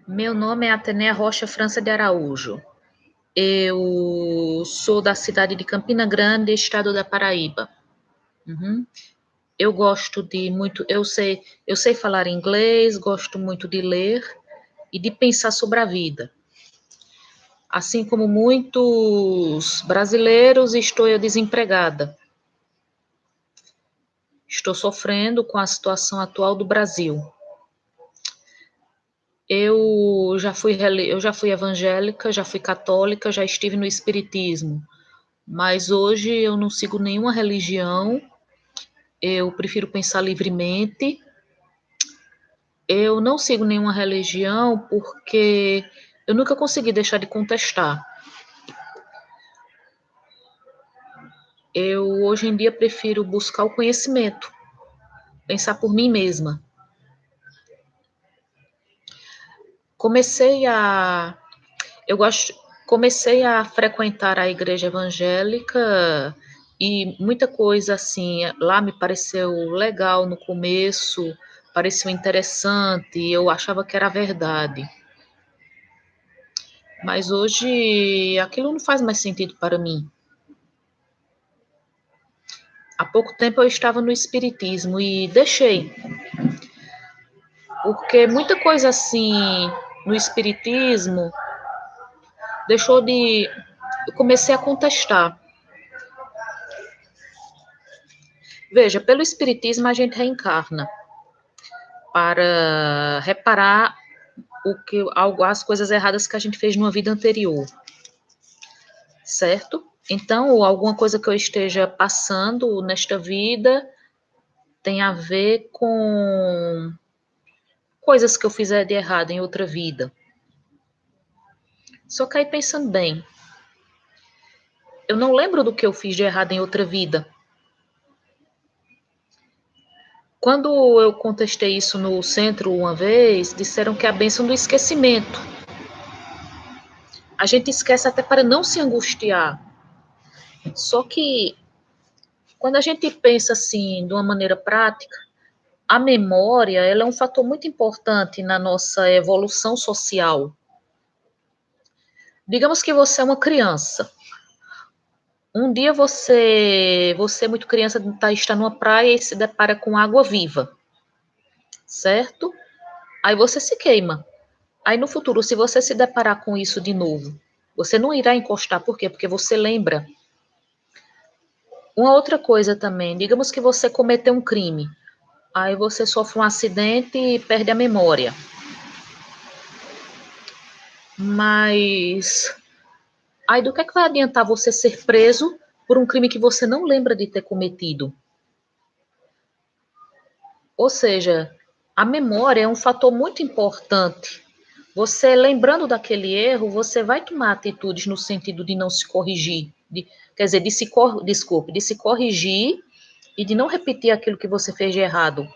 Meu nome é Atenea Rocha França de Araújo. Eu sou da cidade de Campina Grande, estado da Paraíba. Eu gosto de muito, eu sei falar inglês, gosto muito de ler e de pensar sobre a vida. Assim como muitos brasileiros, estou desempregada. Estou sofrendo com a situação atual do Brasil. Eu já fui evangélica, já fui católica, já estive no espiritismo, mas hoje eu não sigo nenhuma religião, eu prefiro pensar livremente. Eu não sigo nenhuma religião porque eu nunca consegui deixar de contestar. Eu hoje em dia prefiro buscar o conhecimento, pensar por mim mesma. Comecei a frequentar a igreja evangélica e muita coisa assim, lá me pareceu legal no começo, pareceu interessante, eu achava que era verdade. Mas hoje aquilo não faz mais sentido para mim. Há pouco tempo eu estava no espiritismo e deixei, porque muita coisa assim no espiritismo deixou de. Eu comecei a contestar. Veja, pelo espiritismo a gente reencarna para reparar as coisas erradas que a gente fez numa vida anterior, certo? Então, alguma coisa que eu esteja passando nesta vida tem a ver com coisas que eu fizer de errado em outra vida. Só que aí pensando bem, eu não lembro do que eu fiz de errado em outra vida. Quando eu contestei isso no centro uma vez, disseram que é a bênção do esquecimento. A gente esquece até para não se angustiar. Só que quando a gente pensa assim, de uma maneira prática, a memória, ela é um fator muito importante na nossa evolução social. Digamos que você é uma criança. Um dia você muito criança, está numa praia e se depara com água viva, certo? Aí você se queima. Aí no futuro, se você se deparar com isso de novo, você não irá encostar. Por quê? Porque você lembra. Uma outra coisa também, digamos que você cometeu um crime. Aí você sofre um acidente e perde a memória. Mas aí do que vai adiantar você ser preso por um crime que você não lembra de ter cometido? Ou seja, a memória é um fator muito importante. Você lembrando daquele erro, você vai tomar atitudes no sentido de não se corrigir, quer dizer, de se corrigir e de não repetir aquilo que você fez de errado.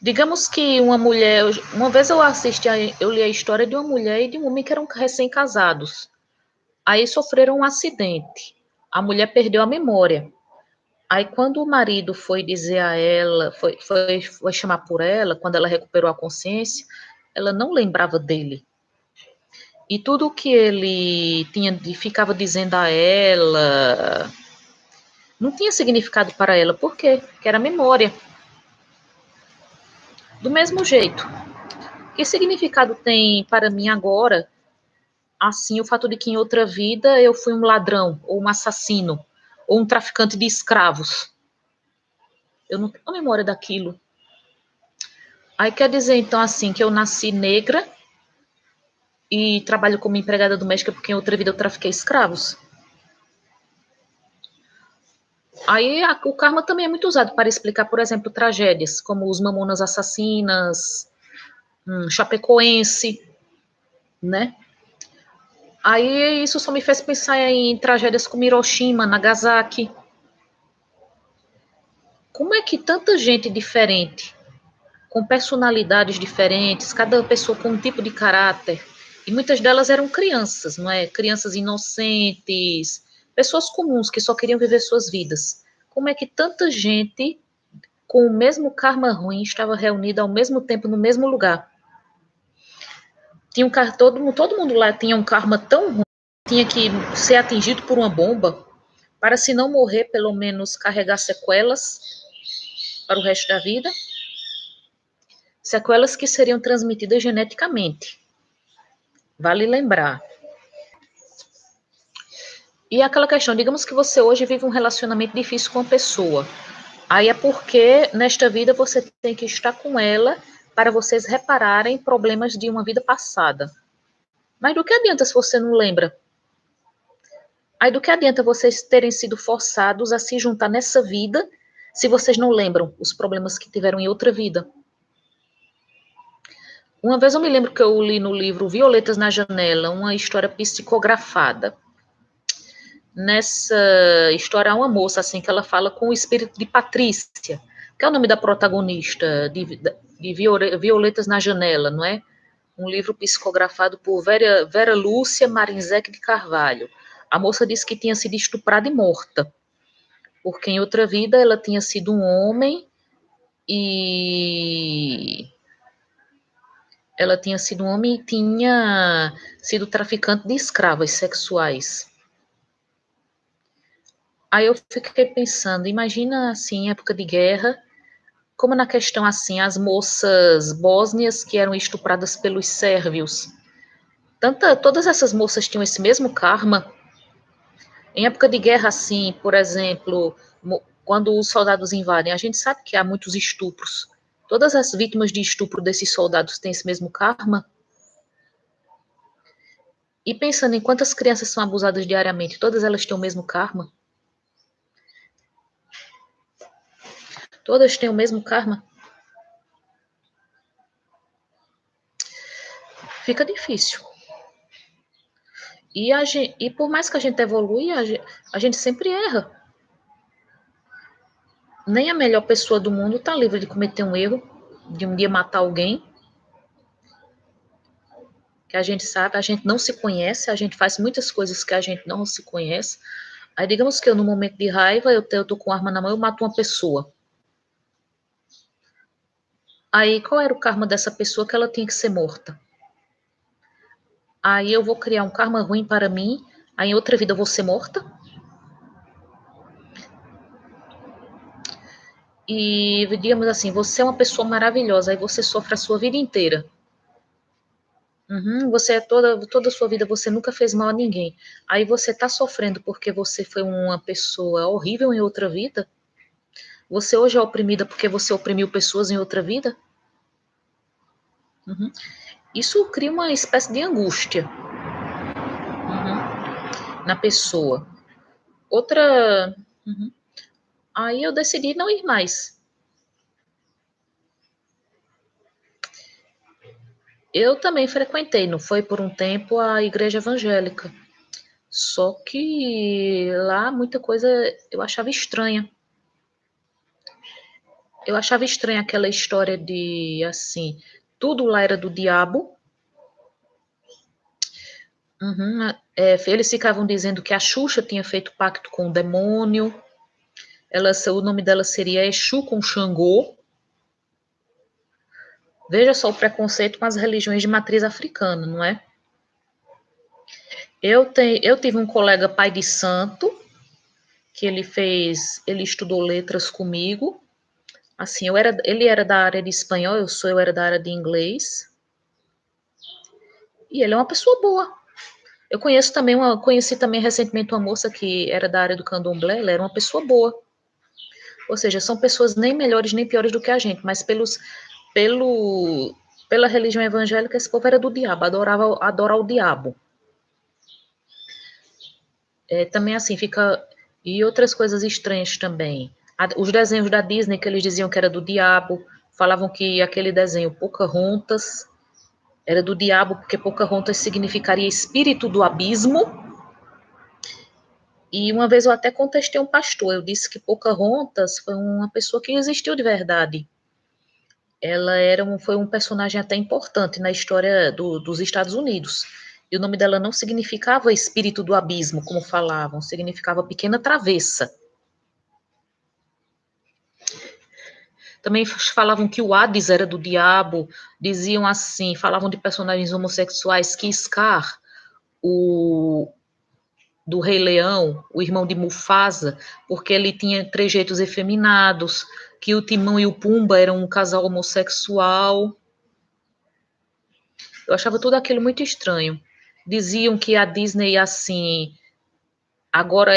Digamos que uma mulher, uma vez eu li a história de uma mulher e de um homem que eram recém-casados. Aí sofreram um acidente. A mulher perdeu a memória. Aí quando o marido foi dizer a ela, foi chamar por ela, quando ela recuperou a consciência, ela não lembrava dele. E tudo que ele ficava dizendo a ela não tinha significado para ela. Por quê? Porque era memória. Do mesmo jeito, que significado tem para mim agora, assim, o fato de que em outra vida eu fui um ladrão, ou um assassino, ou um traficante de escravos? Eu não tenho a memória daquilo. Aí quer dizer, então, assim, que eu nasci negra e trabalho como empregada doméstica porque em outra vida eu trafiquei escravos? Aí o karma também é muito usado para explicar, por exemplo, tragédias, como os Mamonas Assassinas, Chapecoense, né? Aí isso só me fez pensar em tragédias como Hiroshima, Nagasaki. Como é que tanta gente diferente, com personalidades diferentes, cada pessoa com um tipo de caráter, e muitas delas eram crianças, não é? Crianças inocentes, pessoas comuns que só queriam viver suas vidas. Como é que tanta gente com o mesmo karma ruim estava reunida ao mesmo tempo no mesmo lugar. Tinha todo mundo lá tinha um karma tão ruim, tinha que ser atingido por uma bomba para, se não morrer, pelo menos carregar sequelas para o resto da vida. Sequelas que seriam transmitidas geneticamente. Vale lembrar. E aquela questão, digamos que você hoje vive um relacionamento difícil com a pessoa. Aí é porque nesta vida você tem que estar com ela para vocês repararem problemas de uma vida passada. Mas do que adianta se você não lembra? Aí do que adianta vocês terem sido forçados a se juntar nessa vida se vocês não lembram os problemas que tiveram em outra vida? Uma vez eu me lembro que eu li no livro Violetas na Janela, uma história psicografada. Nessa história há uma moça assim que ela fala com o espírito de Patrícia, que é o nome da protagonista de Violetas na Janela, não é? Um livro psicografado por Vera Lúcia Marinzec de Carvalho. A moça disse que tinha sido estuprada e morta, porque em outra vida ela tinha sido um homem e tinha sido traficante de escravas sexuais. Aí eu fiquei pensando, imagina assim, em época de guerra, como na questão assim, as moças bósnias que eram estupradas pelos sérvios. Todas essas moças tinham esse mesmo karma. Em época de guerra, assim, por exemplo, quando os soldados invadem, a gente sabe que há muitos estupros. Todas as vítimas de estupro desses soldados têm esse mesmo karma? E pensando em quantas crianças são abusadas diariamente, todas elas têm o mesmo karma? Todas têm o mesmo karma? Fica difícil. E por mais que a gente evolui, a gente sempre erra. Nem a melhor pessoa do mundo está livre de cometer um erro, de um dia matar alguém. Que a gente sabe, a gente não se conhece, a gente faz muitas coisas que a gente não se conhece. Aí digamos que eu, no momento de raiva, eu tô com arma na mão, eu mato uma pessoa. Aí qual era o karma dessa pessoa que ela tinha que ser morta? Aí eu vou criar um karma ruim para mim, aí em outra vida eu vou ser morta? E digamos assim, você é uma pessoa maravilhosa, aí você sofre a sua vida inteira. Você é toda a sua vida você nunca fez mal a ninguém. Aí você tá sofrendo porque você foi uma pessoa horrível em outra vida? Você hoje é oprimida porque você oprimiu pessoas em outra vida? Uhum. Isso cria uma espécie de angústia, na pessoa. Outra. Uhum. Aí eu decidi não ir mais. Eu também frequentei, não foi por um tempo, a igreja evangélica. Só que lá muita coisa eu achava estranha. Eu achava estranha aquela história de, assim, tudo lá era do diabo. Eles ficavam dizendo que a Xuxa tinha feito pacto com o demônio. O nome dela seria Exu com Xangô. Veja só o preconceito com as religiões de matriz africana, não é? Eu tive um colega pai de santo, que ele estudou letras comigo. Assim, ele era da área de espanhol, eu era da área de inglês. E ele é uma pessoa boa. Conheci também recentemente uma moça que era da área do candomblé, ela era uma pessoa boa. Ou seja, são pessoas nem melhores nem piores do que a gente, mas pela religião evangélica, esse povo era do diabo, adorava o diabo. Também assim, fica... E outras coisas estranhas também. Os desenhos da Disney, que eles diziam que era do diabo, falavam que aquele desenho Pocahontas era do diabo, porque Pocahontas significaria espírito do abismo. E uma vez eu até contestei um pastor, eu disse que Pocahontas foi uma pessoa que existiu de verdade. Ela foi um personagem até importante na história dos Estados Unidos. E o nome dela não significava espírito do abismo, como falavam, significava pequena travessa. Também falavam que o Hades era do diabo, diziam assim, falavam de personagens homossexuais, que Scar, o do Rei Leão, o irmão de Mufasa, porque ele tinha trejeitos efeminados, que o Timão e o Pumba eram um casal homossexual. Eu achava tudo aquilo muito estranho. Diziam que a Disney, assim, agora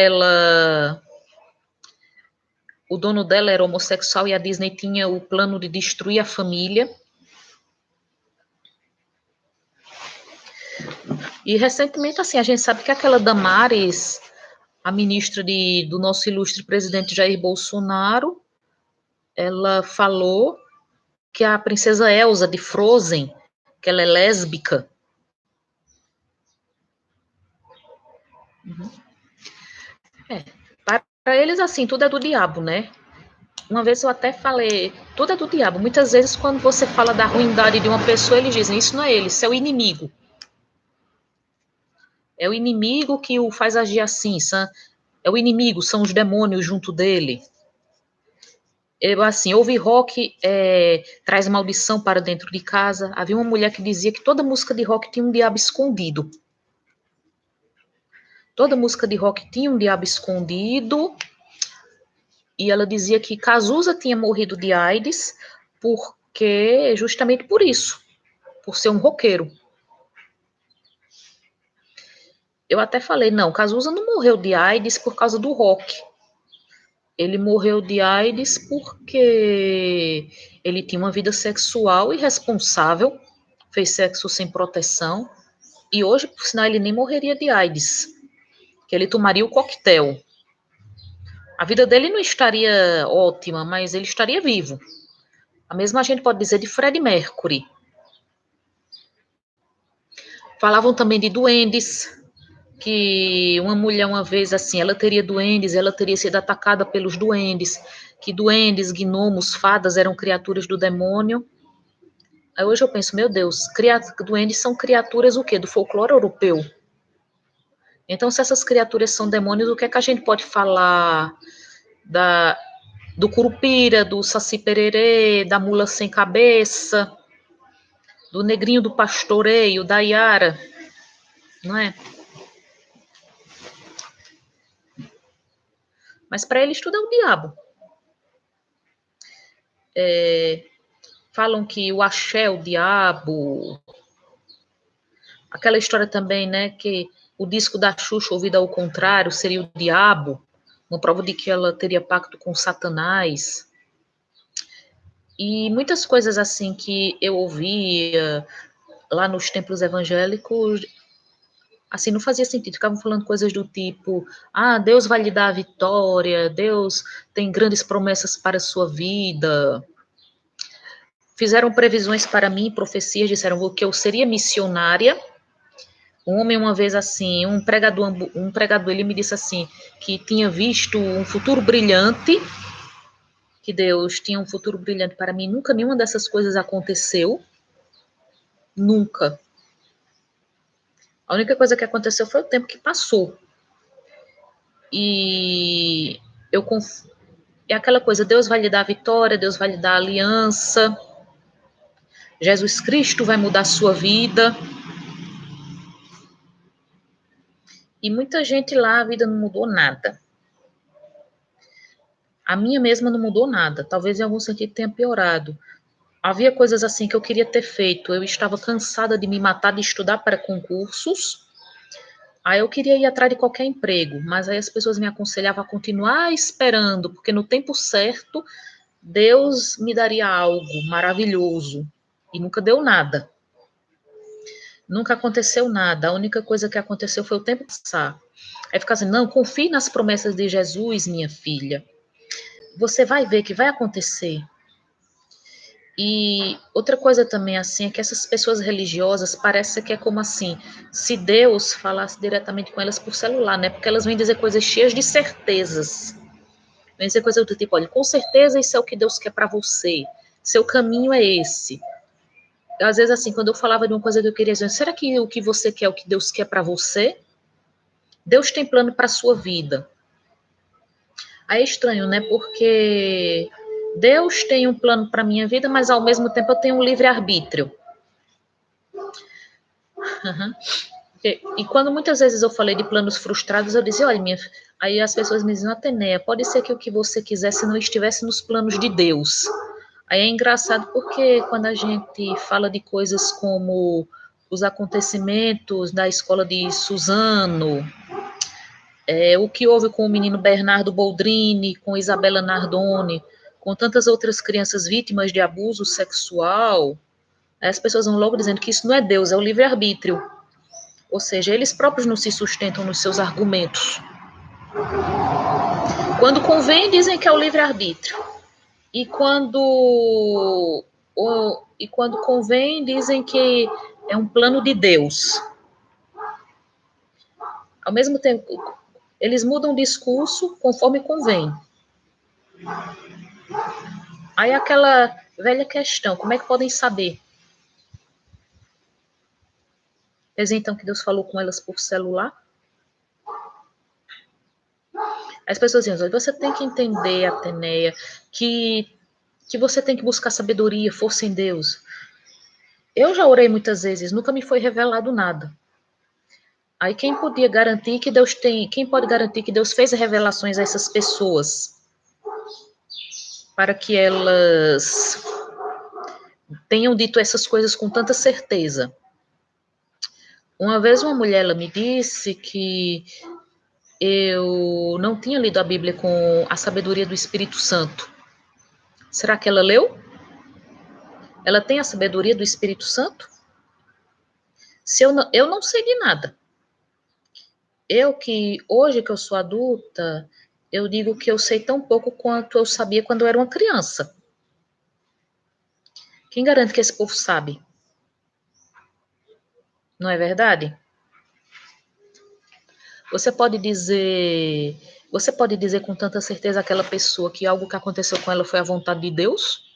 o dono dela era homossexual e a Disney tinha o plano de destruir a família. E recentemente, assim, a gente sabe que aquela Damares, a ministra do nosso ilustre presidente Jair Bolsonaro, ela falou que a princesa Elsa de Frozen, que ela é lésbica. É, para eles, assim, tudo é do diabo, né? Uma vez eu até falei, tudo é do diabo. Muitas vezes, quando você fala da ruindade de uma pessoa, eles dizem, isso não é ele, isso é o inimigo. É o inimigo que o faz agir assim, é o inimigo, são os demônios junto dele. Assim, ouvir rock traz maldição para dentro de casa. Havia uma mulher que dizia que toda música de rock tinha um diabo escondido. Toda música de rock tinha um diabo escondido. E ela dizia que Cazuza tinha morrido de AIDS justamente por isso, por ser um roqueiro. Eu até falei, não, Cazuza não morreu de AIDS por causa do rock. Ele morreu de AIDS porque ele tinha uma vida sexual irresponsável, fez sexo sem proteção, e hoje, por sinal, ele nem morreria de AIDS, que ele tomaria o coquetel. A vida dele não estaria ótima, mas ele estaria vivo. A mesma gente pode dizer de Freddie Mercury. Falavam também de duendes, que uma mulher uma vez assim, ela teria duendes, ela teria sido atacada pelos duendes, que duendes, gnomos, fadas eram criaturas do demônio. Aí hoje eu penso, meu Deus, duendes são criaturas o quê? Do folclore europeu. Então, se essas criaturas são demônios, o que é que a gente pode falar do curupira, do saci pererê, da mula sem cabeça, do negrinho do pastoreio, da Yara, não é? Mas para eles tudo é o diabo. Falam que o axé é o diabo. Aquela história também, né, que o disco da Xuxa ouvido ao contrário seria o diabo, uma prova de que ela teria pacto com Satanás. E muitas coisas assim que eu ouvia lá nos templos evangélicos, assim, não fazia sentido. Ficavam falando coisas do tipo, Deus vai lhe dar a vitória, Deus tem grandes promessas para a sua vida. Fizeram previsões para mim, profecias, disseram que eu seria missionária. Um homem uma vez assim, um pregador, ele me disse assim, que tinha visto um futuro brilhante, que Deus tinha um futuro brilhante para mim. Nunca nenhuma dessas coisas aconteceu. Nunca. A única coisa que aconteceu foi o tempo que passou. E é aquela coisa, Deus vai lhe dar a vitória, Deus vai lhe dar a aliança, Jesus Cristo vai mudar a sua vida. E muita gente lá, a vida não mudou nada. A minha mesma não mudou nada. Talvez em algum sentido tenha piorado. Havia coisas assim que eu queria ter feito. Eu estava cansada de me matar, de estudar para concursos. Aí eu queria ir atrás de qualquer emprego. Mas aí as pessoas me aconselhavam a continuar esperando, porque no tempo certo, Deus me daria algo maravilhoso. E nunca deu nada. Nunca aconteceu nada. A única coisa que aconteceu foi o tempo passar. Aí fica assim, não, confie nas promessas de Jesus, minha filha. Você vai ver que vai acontecer. E outra coisa também, assim, é que essas pessoas religiosas parece que é como assim, se Deus falasse diretamente com elas por celular, né? Porque elas vêm dizer coisas cheias de certezas. Vêm dizer coisas do tipo, olha, com certeza isso é o que Deus quer para você. Seu caminho é esse. Às vezes, assim, quando eu falava de uma coisa que eu queria dizer, será que o que você quer é o que Deus quer para você? Deus tem plano para sua vida. Aí é estranho, né? Porque Deus tem um plano para minha vida, mas ao mesmo tempo eu tenho um livre-arbítrio. Uhum. E quando muitas vezes eu falei de planos frustrados, eu dizia, olha, aí as pessoas me diziam, Ateneia, pode ser que o que você quisesse não estivesse nos planos de Deus. Aí é engraçado porque quando a gente fala de coisas como os acontecimentos da escola de Suzano, o que houve com o menino Bernardo Boldrini, com Isabela Nardoni, com tantas outras crianças vítimas de abuso sexual, as pessoas vão logo dizendo que isso não é Deus, é o livre-arbítrio. Ou seja, eles próprios não se sustentam nos seus argumentos. Quando convém, dizem que é o livre-arbítrio. E quando convém, dizem que é um plano de Deus. Ao mesmo tempo, eles mudam o discurso conforme convém. Aí aquela velha questão, como é que podem saber? Dizem então que Deus falou com elas por celular? As pessoas dizem, você tem que entender, Ateneia, que você tem que buscar sabedoria, força em Deus. Eu já orei muitas vezes, nunca me foi revelado nada. Aí quem podia garantir que Deus tem, quem pode garantir que Deus fez revelações a essas pessoas para que elas tenham dito essas coisas com tanta certeza? Uma vez uma mulher ela me disse que eu não tinha lido a Bíblia com a sabedoria do Espírito Santo. Será que ela leu? Ela tem a sabedoria do Espírito Santo? Se eu não sei de nada. Hoje que eu sou adulta, eu digo que eu sei tão pouco quanto eu sabia quando eu era uma criança. Quem garante que esse povo sabe? Não é verdade? Você pode dizer com tanta certeza àquela pessoa que algo que aconteceu com ela foi a vontade de Deus?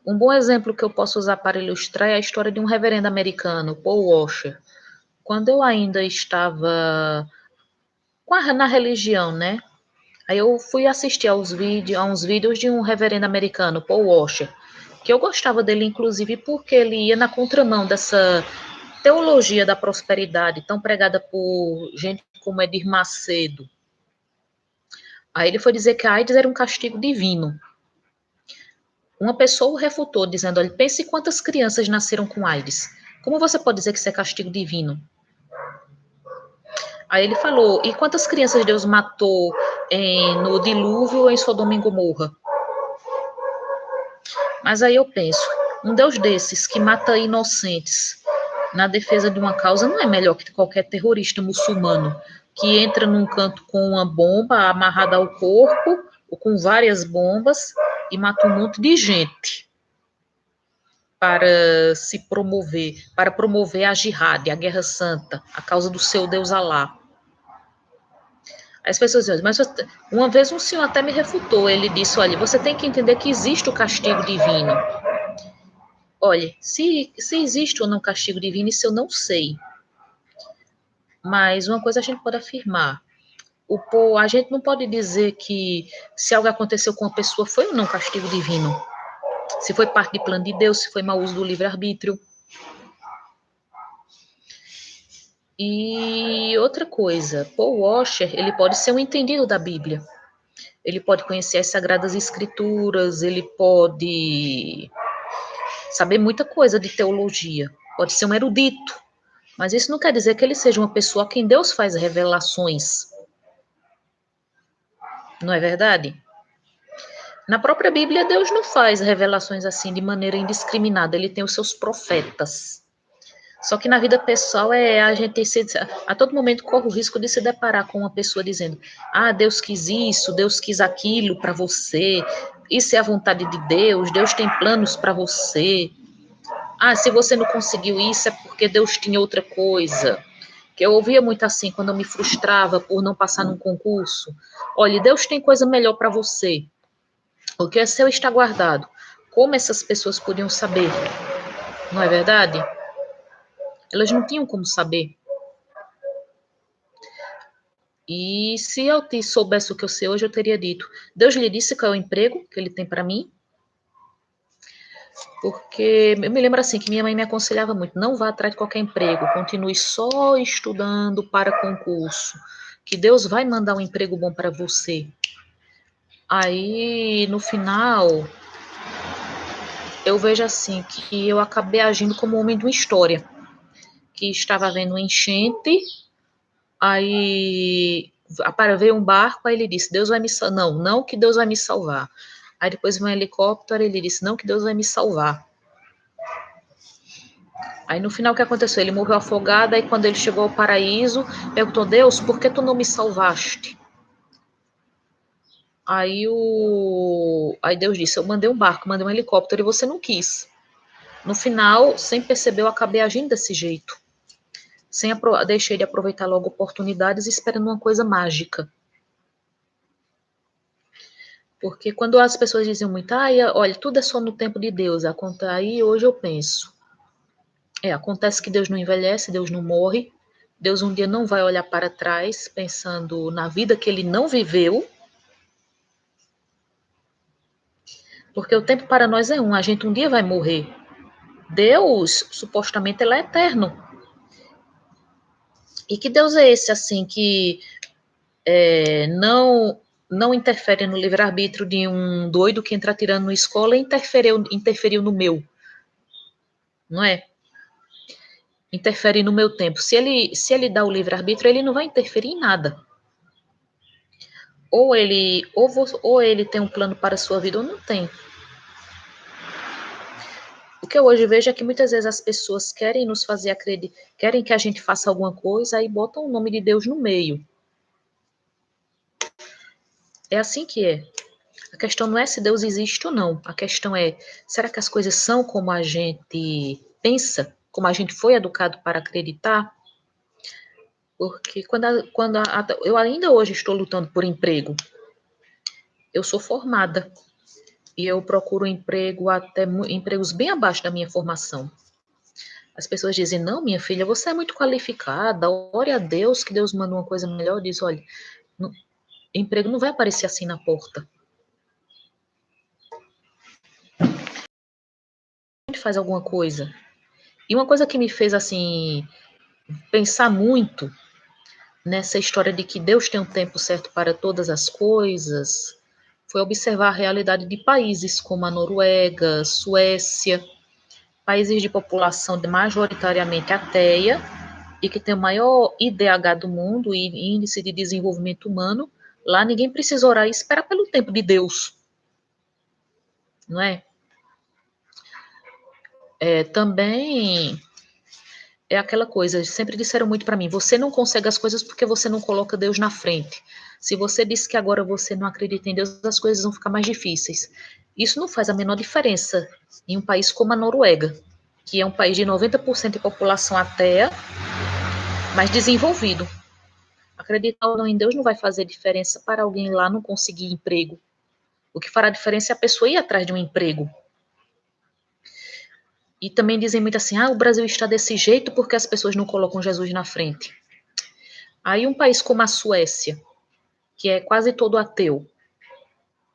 Um bom exemplo que eu posso usar para ilustrar é a história de um reverendo americano, Paul Washer. Quando eu ainda estava na religião, né? Aí eu fui assistir a uns vídeos de um reverendo americano, Paul Washer, que eu gostava dele, inclusive, porque ele ia na contramão dessa teologia da prosperidade, tão pregada por gente como Edir Macedo. Aí ele foi dizer que a AIDS era um castigo divino. Uma pessoa o refutou, dizendo, olha, pense quantas crianças nasceram com AIDS. Como você pode dizer que isso é castigo divino? Aí ele falou, e quantas crianças Deus matou no dilúvio ou em Sodoma e Gomorra? Mas aí eu penso, um Deus desses que mata inocentes na defesa de uma causa não é melhor que qualquer terrorista muçulmano que entra num canto com uma bomba amarrada ao corpo ou com várias bombas e mata um monte de gente para promover a jihad, a guerra santa, a causa do seu Deus Alá. As pessoas dizem, mas uma vez um senhor até me refutou, ele disse, olha, você tem que entender que existe o castigo divino. Olha, se existe ou não castigo divino, isso eu não sei. Mas uma coisa a gente pode afirmar, a gente não pode dizer que se algo aconteceu com uma pessoa foi ou não castigo divino. Se foi parte de plano de Deus, se foi mau uso do livre-arbítrio. E outra coisa, Paul Washer, ele pode ser um entendido da Bíblia. Ele pode conhecer as Sagradas Escrituras, ele pode saber muita coisa de teologia, pode ser um erudito, mas isso não quer dizer que ele seja uma pessoa a quem Deus faz revelações. Não é verdade? Na própria Bíblia, Deus não faz revelações assim de maneira indiscriminada, ele tem os seus profetas. Só que na vida pessoal a gente a todo momento corre o risco de se deparar com uma pessoa dizendo: "Ah, Deus quis isso, Deus quis aquilo para você. Isso é a vontade de Deus, Deus tem planos para você. Ah, se você não conseguiu isso é porque Deus tinha outra coisa." Que eu ouvia muito assim quando eu me frustrava por não passar num concurso. Olha, Deus tem coisa melhor para você. O que é seu está guardado. Como essas pessoas podiam saber? Não é verdade? Elas não tinham como saber. E se eu te soubesse o que eu sei hoje, eu teria dito: Deus lhe disse qual é o emprego que ele tem para mim? Porque eu me lembro assim que minha mãe me aconselhava muito: não vá atrás de qualquer emprego, continue só estudando para concurso, que Deus vai mandar um emprego bom para você. Aí, no final, eu vejo assim que eu acabei agindo como homem de uma história, que estava vendo uma enchente, aí veio um barco, aí ele disse: Deus vai me salvar. Não, não que Deus vai me salvar. Aí depois veio um helicóptero, ele disse: não que Deus vai me salvar. Aí no final o que aconteceu? Ele morreu afogado, aí quando ele chegou ao paraíso, perguntou: Deus, por que tu não me salvaste? Aí Deus disse: eu mandei um barco, mandei um helicóptero e você não quis. No final, sem perceber, eu acabei agindo desse jeito. Deixei de aproveitar logo oportunidades esperando uma coisa mágica. Porque quando as pessoas diziam muito, olha, tudo é só no tempo de Deus. Aí hoje eu penso, acontece que Deus não envelhece, Deus não morre. Deus um dia não vai olhar para trás pensando na vida que ele não viveu. Porque o tempo para nós é um, a gente um dia vai morrer. Deus, supostamente, ele é eterno. E que Deus é esse, assim, que não interfere no livre-arbítrio de um doido que entra tirando na escola e interferiu no meu, não é? Interfere no meu tempo. Se ele dá o livre-arbítrio, ele não vai interferir em nada. Ou ele tem um plano para a sua vida ou não tem. O que eu hoje vejo é que muitas vezes as pessoas querem nos fazer acreditar, querem que a gente faça alguma coisa e botam o nome de Deus no meio. É assim que é. A questão não é se Deus existe ou não. A questão é, será que as coisas são como a gente pensa? Como a gente foi educado para acreditar? Porque eu ainda hoje estou lutando por emprego. Eu sou formada e eu procuro empregos bem abaixo da minha formação. As pessoas dizem: não, minha filha, você é muito qualificada, ore a Deus que Deus manda uma coisa melhor. Eu disse: olha, emprego não vai aparecer assim na porta. A gente faz alguma coisa. E uma coisa que me fez assim pensar muito nessa história de que Deus tem um tempo certo para todas as coisas, foi observar a realidade de países como a Noruega, Suécia, países de população majoritariamente ateia e que tem o maior IDH do mundo e índice de desenvolvimento humano. Lá ninguém precisa orar e esperar pelo tempo de Deus, não é? Também é aquela coisa, sempre disseram muito para mim: você não consegue as coisas porque você não coloca Deus na frente. Se você diz que agora você não acredita em Deus, as coisas vão ficar mais difíceis. Isso não faz a menor diferença em um país como a Noruega, que é um país de 90% de população ateia, mas desenvolvido. Acreditar ou não em Deus não vai fazer diferença para alguém lá não conseguir emprego. O que fará diferença é a pessoa ir atrás de um emprego. E também dizem muito assim: o Brasil está desse jeito porque as pessoas não colocam Jesus na frente. Aí um país como a Suécia, que é quase todo ateu,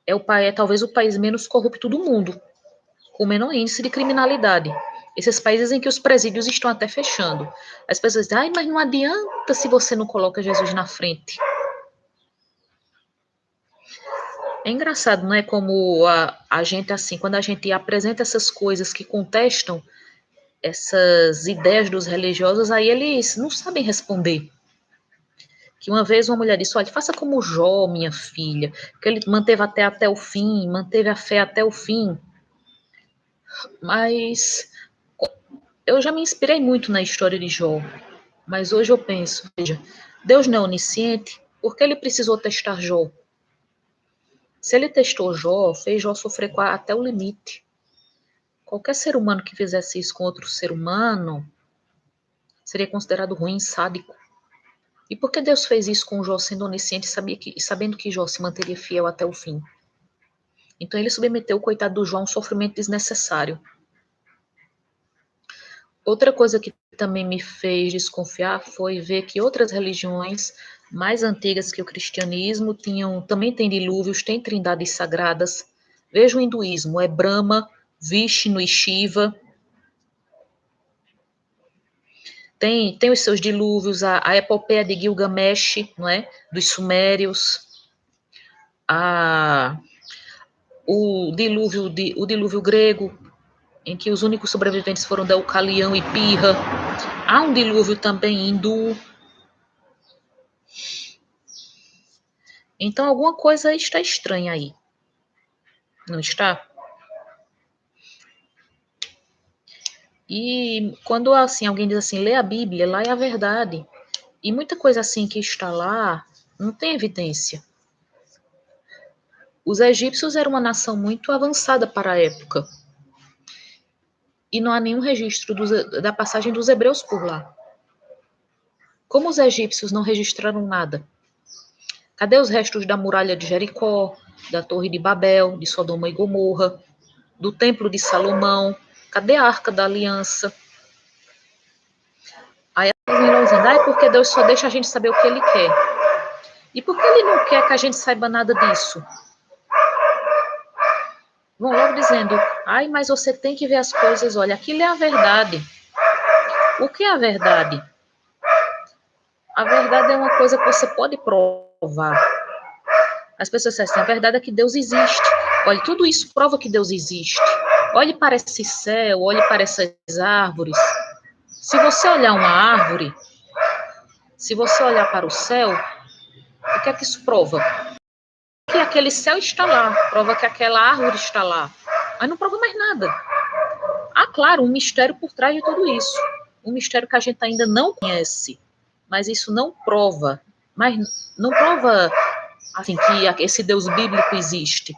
é talvez o país menos corrupto do mundo, com menor índice de criminalidade. Esses países em que os presídios estão até fechando. As pessoas dizem: mas não adianta se você não coloca Jesus na frente. É engraçado, não é? Como a gente, assim, quando a gente apresenta essas coisas que contestam essas ideias dos religiosos, aí eles não sabem responder. Que uma vez uma mulher disse: olha, faça como Jó, minha filha, que ele manteve até o fim, manteve a fé até o fim. Mas eu já me inspirei muito na história de Jó. Mas hoje eu penso: veja, Deus não é onisciente, por que ele precisou testar Jó? Se ele testou Jó, fez Jó sofrer até o limite. Qualquer ser humano que fizesse isso com outro ser humano seria considerado ruim, sádico. E por que Deus fez isso com Jó sendo onisciente sabendo que Jó se manteria fiel até o fim? Então ele submeteu o coitado do Jó a um sofrimento desnecessário. Outra coisa que também me fez desconfiar foi ver que outras religiões mais antigas que o cristianismo, também tem dilúvios, tem trindades sagradas. Veja o hinduísmo, é Brahma, Vishnu e Shiva. Tem os seus dilúvios, a epopeia de Gilgamesh, não é? Dos sumérios, o dilúvio grego, em que os únicos sobreviventes foram Deucalião e Pirra. Há um dilúvio também hindu. Então alguma coisa está estranha aí, não está? E quando assim alguém diz assim, lê a Bíblia, lá é a verdade. E muita coisa assim que está lá não tem evidência. Os egípcios eram uma nação muito avançada para a época. E não há nenhum registro da passagem dos hebreus por lá. Como os egípcios não registraram nada? Cadê os restos da muralha de Jericó, da torre de Babel, de Sodoma e Gomorra, do templo de Salomão? Cadê a Arca da Aliança? Aí elas vão dizendo, é porque Deus só deixa a gente saber o que Ele quer. E por que Ele não quer que a gente saiba nada disso? Vão logo dizendo, ai, mas você tem que ver as coisas, olha, aquilo é a verdade. O que é a verdade? A verdade é uma coisa que você pode provar. As pessoas dizem assim, a verdade é que Deus existe. Olha, tudo isso prova que Deus existe. Olhe para esse céu, olhe para essas árvores. Se você olhar uma árvore, se você olhar para o céu, o que é que isso prova? Que aquele céu está lá, prova que aquela árvore está lá. Mas não prova mais nada. Há, claro, um mistério por trás de tudo isso. Um mistério que a gente ainda não conhece. Mas isso não prova. Mas não prova assim, que esse Deus bíblico existe.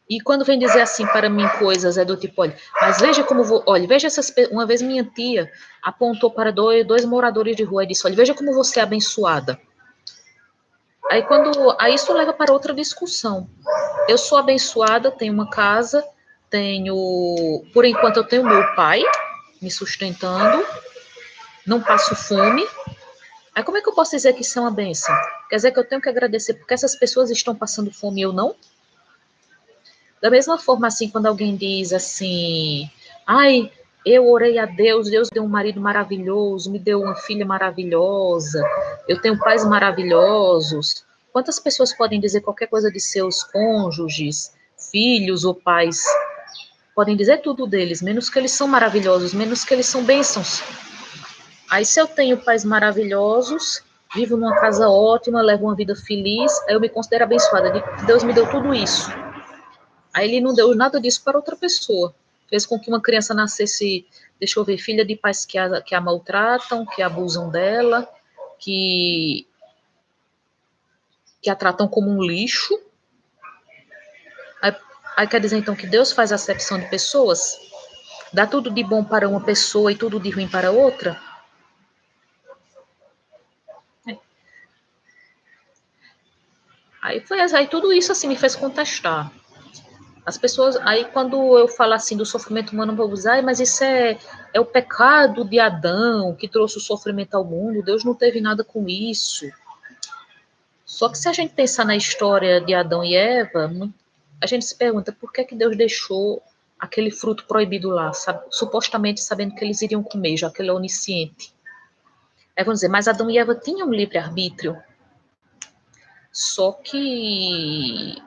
E quando vem dizer assim para mim coisas, é do tipo, olha, mas veja como olha, veja essas, uma vez minha tia apontou para dois moradores de rua e disse, olha, veja como você é abençoada. Aí isso leva para outra discussão. Eu sou abençoada, tenho uma casa, por enquanto eu tenho meu pai me sustentando, não passo fome. Aí como é que eu posso dizer que isso é uma bênção? Quer dizer que eu tenho que agradecer porque essas pessoas estão passando fome e eu não? Da mesma forma, assim, quando alguém diz assim, ai, eu orei a Deus, Deus deu um marido maravilhoso, me deu uma filha maravilhosa, eu tenho pais maravilhosos. Quantas pessoas podem dizer qualquer coisa de seus cônjuges, filhos ou pais? Podem dizer tudo deles, menos que eles são maravilhosos, menos que eles são bênçãos. Aí se eu tenho pais maravilhosos, vivo numa casa ótima, levo uma vida feliz, aí eu me considero abençoada, Deus me deu tudo isso. Aí ele não deu nada disso para outra pessoa. Fez com que uma criança nascesse, deixa eu ver, filha de pais que a maltratam, que abusam dela, que a tratam como um lixo. Aí quer dizer, então, que Deus faz acepção de pessoas? Dá tudo de bom para uma pessoa e tudo de ruim para outra? Aí tudo isso assim me fez contestar. As pessoas, aí quando eu falo assim do sofrimento humano, vão dizer, mas isso é o pecado de Adão que trouxe o sofrimento ao mundo, Deus não teve nada com isso. Só que se a gente pensar na história de Adão e Eva, a gente se pergunta por que Deus deixou aquele fruto proibido lá, supostamente sabendo que eles iriam comer, já que ele é onisciente. Aí vão dizer, mas Adão e Eva tinham livre-arbítrio. Só que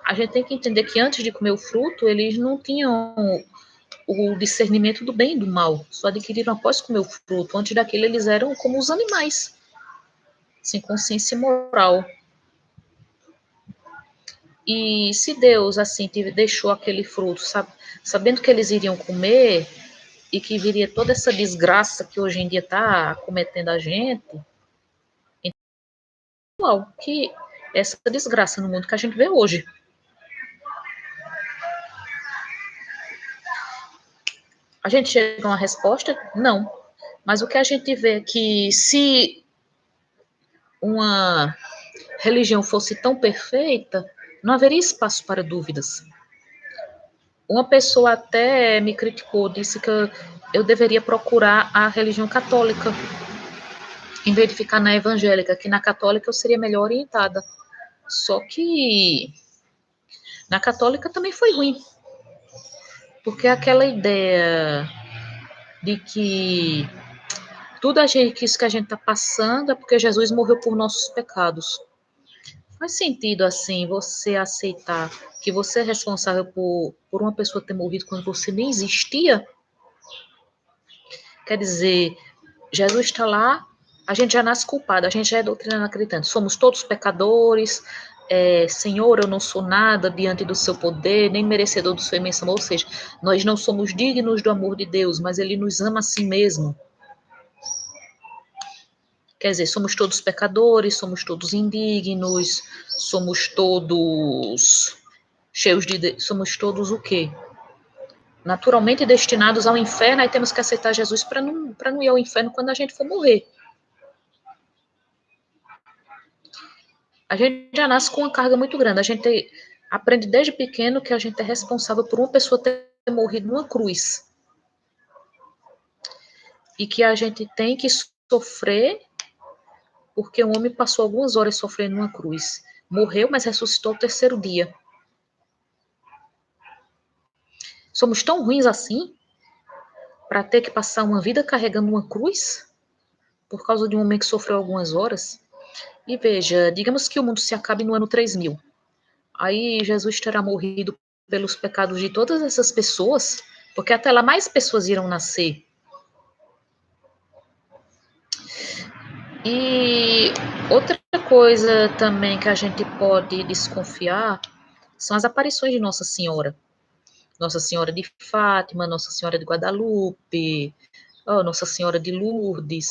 a gente tem que entender que antes de comer o fruto, eles não tinham o discernimento do bem e do mal. Só adquiriram após comer o fruto. Antes daquilo, eles eram como os animais, sem consciência moral. E se Deus, assim, deixou aquele fruto, sabendo que eles iriam comer e que viria toda essa desgraça que hoje em dia está cometendo a gente, então, que essa desgraça no mundo que a gente vê hoje. A gente chega a uma resposta? Não. Mas o que a gente vê é que se uma religião fosse tão perfeita, não haveria espaço para dúvidas. Uma pessoa até me criticou, disse que eu deveria procurar a religião católica. em vez de ficar na evangélica, que na católica eu seria melhor orientada. Só que na católica também foi ruim, porque aquela ideia de que tudo isso que a gente está passando é porque Jesus morreu por nossos pecados. Faz sentido, assim, você aceitar que você é responsável por uma pessoa ter morrido quando você nem existia? Quer dizer, Jesus está lá, a gente já nasce culpado, a gente já é doutrinado acreditando. Somos todos pecadores, Senhor, eu não sou nada diante do seu poder, nem merecedor do seu imenso amor. Ou seja, nós não somos dignos do amor de Deus, mas Ele nos ama assim mesmo. Quer dizer, somos todos pecadores, somos todos indignos, somos todos cheios de... Somos todos o quê? Naturalmente destinados ao inferno, aí temos que aceitar Jesus para não ir ao inferno quando a gente for morrer. A gente já nasce com uma carga muito grande. A gente aprende desde pequeno que a gente é responsável por uma pessoa ter morrido numa cruz. E que a gente tem que sofrer porque um homem passou algumas horas sofrendo numa cruz. Morreu, mas ressuscitou ao terceiro dia. Somos tão ruins assim para ter que passar uma vida carregando uma cruz por causa de um homem que sofreu algumas horas? E veja, digamos que o mundo se acabe no ano 3000. Aí Jesus terá morrido pelos pecados de todas essas pessoas, porque até lá mais pessoas irão nascer. E outra coisa também que a gente pode desconfiar são as aparições de Nossa Senhora. Nossa Senhora de Fátima, Nossa Senhora de Guadalupe, Nossa Senhora de Lourdes.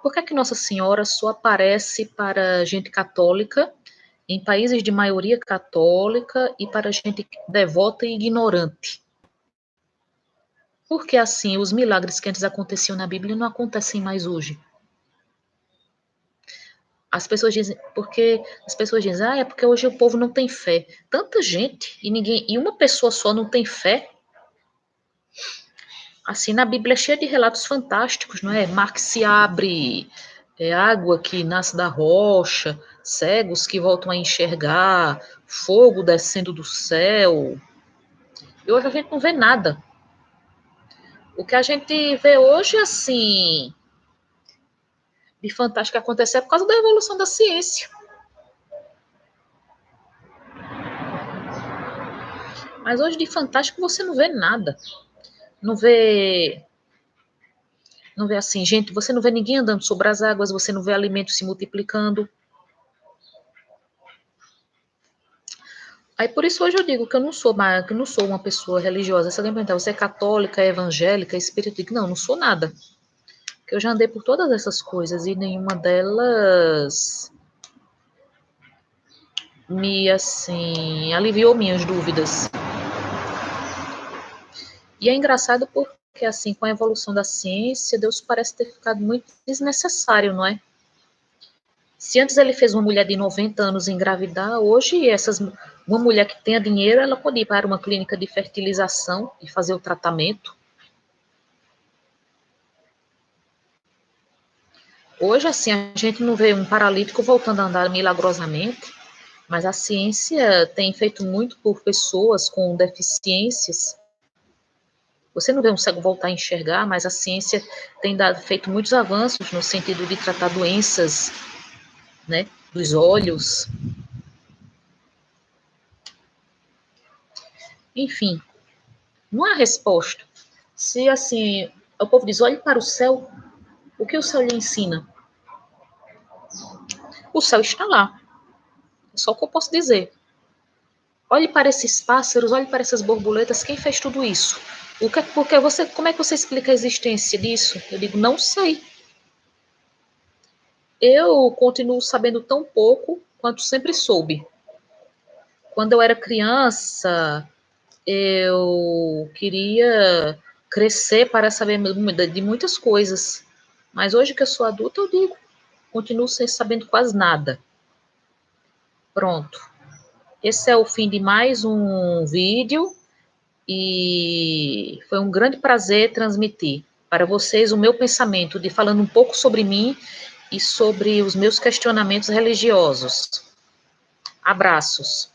Por que Nossa Senhora só aparece para gente católica, em países de maioria católica e para gente devota e ignorante? Porque assim, os milagres que antes aconteciam na Bíblia não acontecem mais hoje. As pessoas dizem, é porque hoje o povo não tem fé. Tanta gente e uma pessoa só não tem fé. Assim, na Bíblia é cheia de relatos fantásticos, não é? Mar que se abre, água que nasce da rocha, cegos que voltam a enxergar, fogo descendo do céu. E hoje a gente não vê nada. O que a gente vê hoje, assim, de fantástico acontecer é por causa da evolução da ciência. Mas hoje de fantástico você não vê nada. Não vê assim, gente, você não vê ninguém andando sobre as águas, você não vê alimentos se multiplicando. Aí por isso hoje eu digo que eu não sou uma pessoa religiosa. Se alguém perguntar, você é católica, é evangélica, é espírita? Eu digo, não sou nada. Porque eu já andei por todas essas coisas e nenhuma delas me, assim, aliviou minhas dúvidas. E é engraçado porque, assim, com a evolução da ciência, Deus parece ter ficado muito desnecessário, não é? Se antes ele fez uma mulher de 90 anos engravidar, hoje uma mulher que tenha dinheiro, ela pode ir para uma clínica de fertilização e fazer o tratamento. Hoje, assim, a gente não vê um paralítico voltando a andar milagrosamente, mas a ciência tem feito muito por pessoas com deficiências. Você não vê um cego voltar a enxergar, mas a ciência tem feito muitos avanços no sentido de tratar doenças, né, dos olhos. Enfim, não há resposta. Se, assim, o povo diz, olhe para o céu, o que o céu lhe ensina? O céu está lá. É só o que eu posso dizer. Olhe para esses pássaros, olhe para essas borboletas, quem fez tudo isso? Como é que você explica a existência disso? Eu digo, não sei. Eu continuo sabendo tão pouco quanto sempre soube. Quando eu era criança, eu queria crescer para saber de muitas coisas. Mas hoje que eu sou adulta, eu digo, continuo sem sabendo quase nada. Pronto. Esse é o fim de mais um vídeo e foi um grande prazer transmitir. para vocês o meu pensamento de falando um pouco sobre mim e sobre os meus questionamentos religiosos. Abraços.